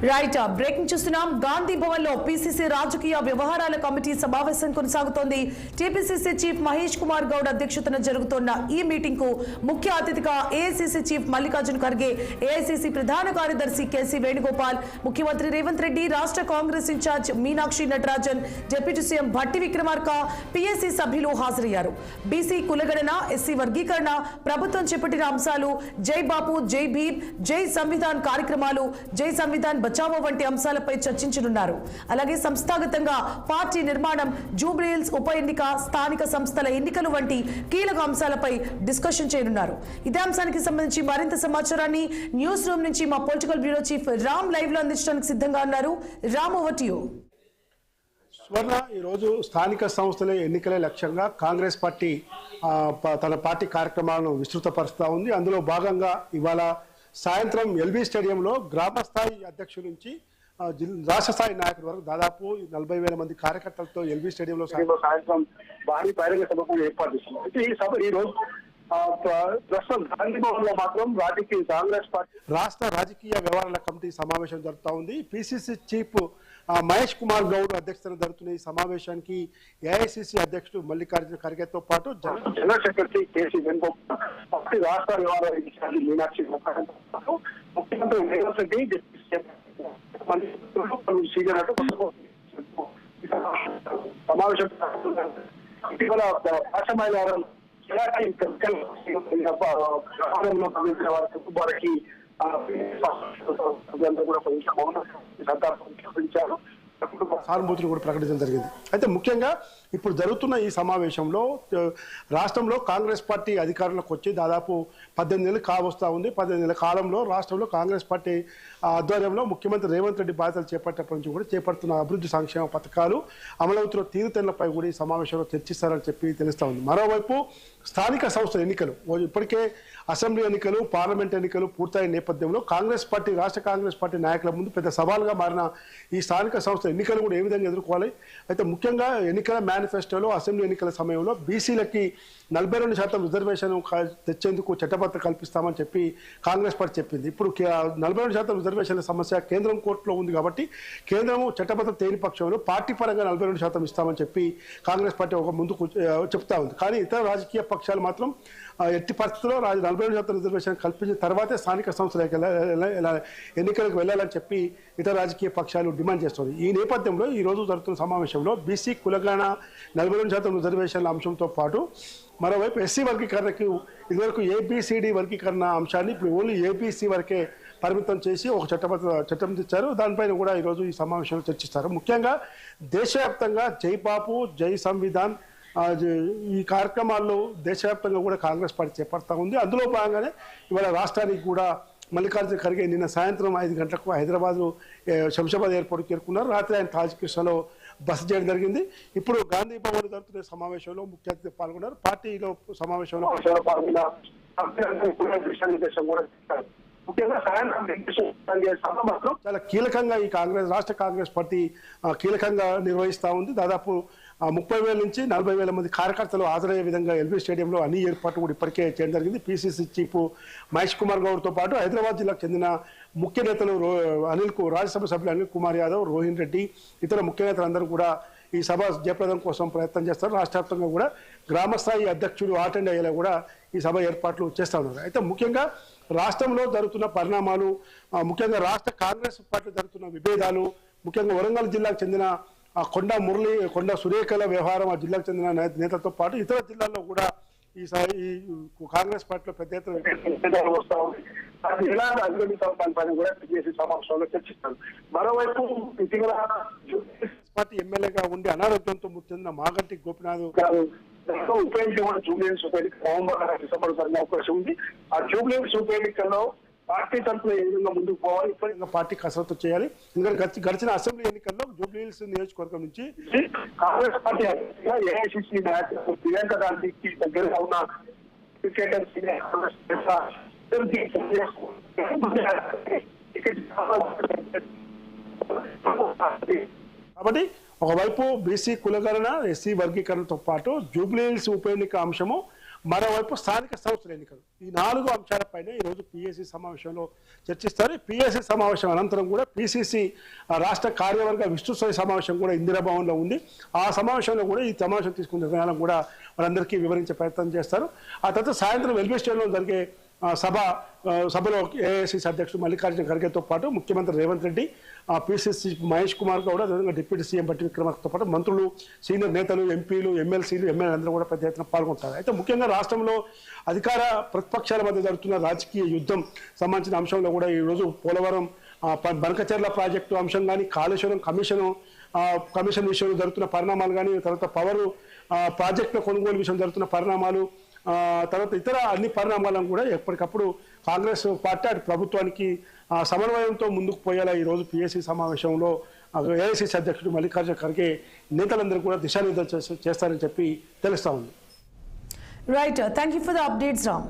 Right breaking చూస్తున్నాం. గాంధీ భవన్ లో PCC రాజకీయ వ్యవహారాల కమిటీ సమావేశం కొనసాగుతోంది. టిపిసిసి చీఫ్ మహేష్ కుమార్ గౌడ్ అధ్యక్షతన జరుగుతున్న ఈ మీటింగ్ కు ముఖ్య అతిథిగా AICC chief Mallikarjuna Kharge, AICC ప్రధాన కార్యదర్శి కేసీ వేణుగోపాల్, ముఖ్యమంత్రి రేవంత్ రెడ్డి, రాష్ట్ర Congress incharge Meenakshi Natarajan, deputy CM Bhatti Vikramarka, PSC సభ్యులు హాజరయ్యారు. బీసీ కులగణన, ఎస్సీ వర్గీకరణ, ప్రభుత్వం చేపట్టిన అంశాలు, జై బాపు, జై భీమ్, జై సంవిధాన్ కార్యక్రమాలు, జై సంవిధాన్ బచావో వంటి అంశాలపై చర్చించనున్నారు. అలాగే సంస్థాగతంగా పార్టీ నిర్మాణం, జూబ్లీహిల్స్ ఉప ఎన్నిక, స్థానిక సంస్థల ఎన్నికలు వంటి కీలక అంశాలపై డిస్కషన్ చేయనున్నారు. ఇదే అంశానికి సంబంధించి మరింత సమాచారాన్ని న్యూస్ రూమ్ నుంచి మా political bureau chief Ram live లో అందించడానికి సిద్ధంగా ఉన్నారు. Ram, over to you. స్వర్ణ, ఈరోజు స్థానిక సంస్థల ఎన్నికలే లక్ష్యంగా కాంగ్రెస్ పార్టీ తన పార్టీ కార్యక్రమాలను విస్తృతపరుస్తూ ఉంది. అందులో భాగంగా ఇవాళ సాయంత్రం ఎల్బీ స్టేడియంలో గ్రామ స్థాయి అధ్యక్షుల నుంచి రాష్ట్ర స్థాయి నాయకుల వరకు దాదాపు 40,000 మంది కార్యకర్తలతో ఎల్బీ స్టేడియంలో సాయంత్రం భారీ బహిరంగ సభకు ఏర్పాటు చేసింది. అయితే ఈ సభ ఈ రోజు ప్రస్తుతం గాంధీ భవన్ లో మాత్రం కాంగ్రెస్ పార్టీ రాష్ట్ర రాజకీయ వ్యవహారాల కమిటీ సమావేశం జరుగుతూ ఉంది. పిసిసి చీఫ్ మహేష్ కుమార్ గౌడ్ అధ్యక్షతన జరుగుతున్న ఈ సమావేశానికి ఏఐసిసి అధ్యక్షుడు మల్లికార్జున ఖర్గేతో పాటు general secretary KC Venugopal, party రాష్ట్ర వ్యవహారాల ఇన్ఛార్జి మీనాక్షి ముఖ్యమంత్రి రేవంత్ రెడ్డి సమావేశం ఇటీవల భాషమైన వారికి సానుభూతులు కూడా ప్రకటించడం జరిగింది. అయితే ముఖ్యంగా ఇప్పుడు జరుగుతున్న ఈ సమావేశంలో రాష్ట్రంలో కాంగ్రెస్ పార్టీ అధికారంలోకి వచ్చి దాదాపు 18 నెలలు కావస్తా ఉంది. 18 నెలల కాలంలో రాష్ట్రంలో కాంగ్రెస్ పార్టీ ఆధ్వర్యంలో ముఖ్యమంత్రి రేవంత్ రెడ్డి బాధ్యతలు చేపట్టేప్పటి నుంచి కూడా చేపడుతున్న అభివృద్ధి సంక్షేమ పథకాలు అమలవుతున్న తీరుతెన్నులపై కూడా ఈ సమావేశంలో చర్చిస్తారని చెప్పి తెలుస్తూ ఉంది. మరోవైపు స్థానిక సంస్థల ఎన్నికలు, ఇప్పటికే అసెంబ్లీ ఎన్నికలు, పార్లమెంట్ ఎన్నికలు పూర్తయిన నేపథ్యంలో కాంగ్రెస్ పార్టీ, రాష్ట్ర కాంగ్రెస్ పార్టీ నాయకుల ముందు పెద్ద సవాల్గా మారిన ఈ స్థానిక సంస్థల ఎన్నికలు కూడా ఏ విధంగా ఎదుర్కోవాలి. అయితే ముఖ్యంగా ఎన్నికల మేనిఫెస్టోలో అసెంబ్లీ ఎన్నికల సమయంలో బీసీలకి 42% రిజర్వేషన్ తెచ్చేందుకు చట్టబద్ధత కల్పిస్తామని చెప్పి కాంగ్రెస్ పార్టీ చెప్పింది. ఇప్పుడు 42% రిజర్వేషన్ల సమస్య కేంద్రం కోర్టులో ఉంది కాబట్టి కేంద్రం చట్టబద్ధత తేని పక్షంలో పార్టీ పరంగా 42% ఇస్తామని చెప్పి కాంగ్రెస్ పార్టీ ఒక ముందుకు చెప్తా ఉంది. కానీ ఇతర రాజకీయ పక్షాలు మాత్రం ఎట్టి పరిస్థితుల్లో 42% రిజర్వేషన్ కల్పించిన తర్వాతే స్థానిక సంస్థలకు ఎన్నికలకు వెళ్ళాలని చెప్పి ఇతర రాజకీయ పక్షాలు డిమాండ్ చేస్తుంది. ఈ నేపథ్యంలో ఈ రోజు జరుగుతున్న సమావేశంలో బీసీ కులగణన 42% రిజర్వేషన్ల అంశంతో పాటు మరోవైపు ఎస్సీ వర్గీకరణకు ఇదివరకు ఏబిసిడి వర్గీకరణ అంశాన్ని ఇప్పుడు ఓన్లీ ఏబీసీ వరకే పరిమితం చేసి ఒక చట్టం తెచ్చారు. దానిపైన కూడా ఈరోజు ఈ సమావేశంలో చర్చిస్తారు. ముఖ్యంగా దేశవ్యాప్తంగా జై బాపు, జై సంవిధాన్ ఈ కార్యక్రమాల్లో దేశవ్యాప్తంగా కూడా కాంగ్రెస్ పార్టీ చేపడతా ఉంది. అందులో భాగంగానే ఇవాళ రాష్ట్రానికి కూడా మల్లికార్జున ఖర్గే నిన్న సాయంత్రం 5 గంటలకు హైదరాబాద్ శంషాబాద్ ఎయిర్పోర్ట్కి చేరుకున్నారు. రాత్రి ఆయన తాజ్కిస్లో బస చేయడం జరిగింది. ఇప్పుడు గాంధీ భవన్ జరుగుతున్న సమావేశంలో ముఖ్య అతిథి పాల్గొన్నారు. పార్టీలో సమావేశంలో చాలా కీలకంగా ఈ రాష్ట్ర కాంగ్రెస్ పార్టీ కీలకంగా నిర్వహిస్తూ ఉంది. దాదాపు 30,000 నుంచి 40,000 మంది కార్యకర్తలు హాజరయ్యే విధంగా ఎల్బీ స్టేడియంలో అన్ని ఏర్పాట్లు కూడా ఇప్పటికే చేయడం జరిగింది. పిసిసి చీఫ్ మహేష్ కుమార్ గౌడ్తో పాటు హైదరాబాద్ జిల్లాకు చెందిన ముఖ్య నేతలు రాజ్యసభ సభ్యులు అనిల్ కుమార్ యాదవ్, రోహిన్ రెడ్డి, ఇతర ముఖ్య నేతలందరూ కూడా ఈ సభ జయప్రదం కోసం ప్రయత్నం చేస్తారు. రాష్ట్ర వ్యాప్తంగా కూడా గ్రామస్థాయి అధ్యక్షుడు అటెండ్ అయ్యేలా కూడా ఈ సభ ఏర్పాట్లు చేస్తూ ఉన్నారు. అయితే ముఖ్యంగా రాష్ట్రంలో జరుగుతున్న పరిణామాలు, ముఖ్యంగా రాష్ట్ర కాంగ్రెస్ పార్టీ జరుగుతున్న విభేదాలు, ముఖ్యంగా వరంగల్ జిల్లాకు చెందిన కొండ సురేఖల వ్యవహారం ఆ జిల్లాకు చెందిన నేతలతో పాటు ఇతర జిల్లాల్లో కూడా ఈ కాంగ్రెస్ పార్టీలో పెద్ద ఎత్తున ఎలా అధిగమించాలని కూడా సమావేశంలో చర్చిస్తారు. మరోవైపు ఇటీవల పార్టీ ఎమ్మెల్యేగా ఉండి అనారోగ్యంతో మృతి చెందిన మాగంటి గోపినాథ్ ఉప ఎన్నిక జూబ్లీహిల్స్ ఉప ఎన్నిక నవంబర్ డిసెంబర్ జరిగే అవకాశం ఉంది. ఆ జూబ్లీహిల్స్ ఉప ఎన్నికల్లో పార్టీ తరఫున ఏ విధంగా ముందుకు పోవాలి, ఇప్పటిగా పార్టీ కసరత్తు చేయాలి. ఎందుకంటే గడిచిన అసెంబ్లీ ఎన్నికల్లో జూబ్లీహిల్స్ నియోజకవర్గం నుంచి కాంగ్రెస్ పార్టీ ఏఐసిసి నాయకులు ప్రియాంక గాంధీకి దగ్గరగా ఉన్న క్రికెటర్ కాబట్టి ఒకవైపు బీసీ కులగణన, ఎస్సీ వర్గీకరణతో పాటు జూబ్లీహిల్స్ ఉప ఎన్నిక అంశము, మరోవైపు స్థానిక సంస్థల ఎన్నికలు. ఈ 4 అంశాలపైన ఈరోజు పిఎస్సి సమావేశంలో చర్చిస్తారు. పిఎస్సి సమావేశం అనంతరం కూడా పిసిసి రాష్ట్ర కార్యవర్గ విస్తృత సమావేశం కూడా ఇందిరాభవన్లో ఉంది. ఆ సమావేశంలో కూడా ఈ సమావేశం తీసుకున్న నిర్ణయాలను కూడా వాళ్ళందరికీ వివరించే ప్రయత్నం చేస్తారు. ఆ తర్వాత సాయంత్రం ఎల్బీ స్టేడియంలో జరిగే సభలో ఏఐసిసి అధ్యక్షుడు మల్లికార్జున ఖర్గేతో పాటు ముఖ్యమంత్రి రేవంత్ రెడ్డి, పిసిసి మహేష్ కుమార్ గౌడ్, అదేవిధంగా డిప్యూటీ సీఎం బట్టి విక్రమార్కతో పాటు మంత్రులు, సీనియర్ నేతలు, ఎంపీలు, ఎమ్మెల్సీలు, ఎమ్మెల్యేలు అందరూ కూడా పెద్ద ఎత్తున పాల్గొంటారు. అయితే ముఖ్యంగా రాష్ట్రంలో అధికార ప్రతిపక్షాల మధ్య జరుగుతున్న రాజకీయ యుద్ధం సంబంధించిన అంశంలో కూడా ఈరోజు పోలవరం బనకచెర్ల ప్రాజెక్టు అంశం కానీ, కాళేశ్వరం కమిషన్ విషయంలో జరుగుతున్న పరిణామాలు కానీ, తర్వాత పవర్ ప్రాజెక్టుల కొనుగోలు విషయం జరుగుతున్న పరిణామాలు, తర్వాత ఇతర అన్ని పరిణామాలను కూడా ఎప్పటికప్పుడు కాంగ్రెస్ పార్టీ అటు ప్రభుత్వానికి సమన్వయంతో ముందుకు పోయేలా ఈరోజు పిఎస్సి సమావేశంలో ఏఐసిసి అధ్యక్షుడు మల్లికార్జున ఖర్గే నేతలందరూ కూడా దిశానిర్దేశం చేస్తారని చెప్పి తెలుస్తా ఉంది. Right, thank you for the updates Ram.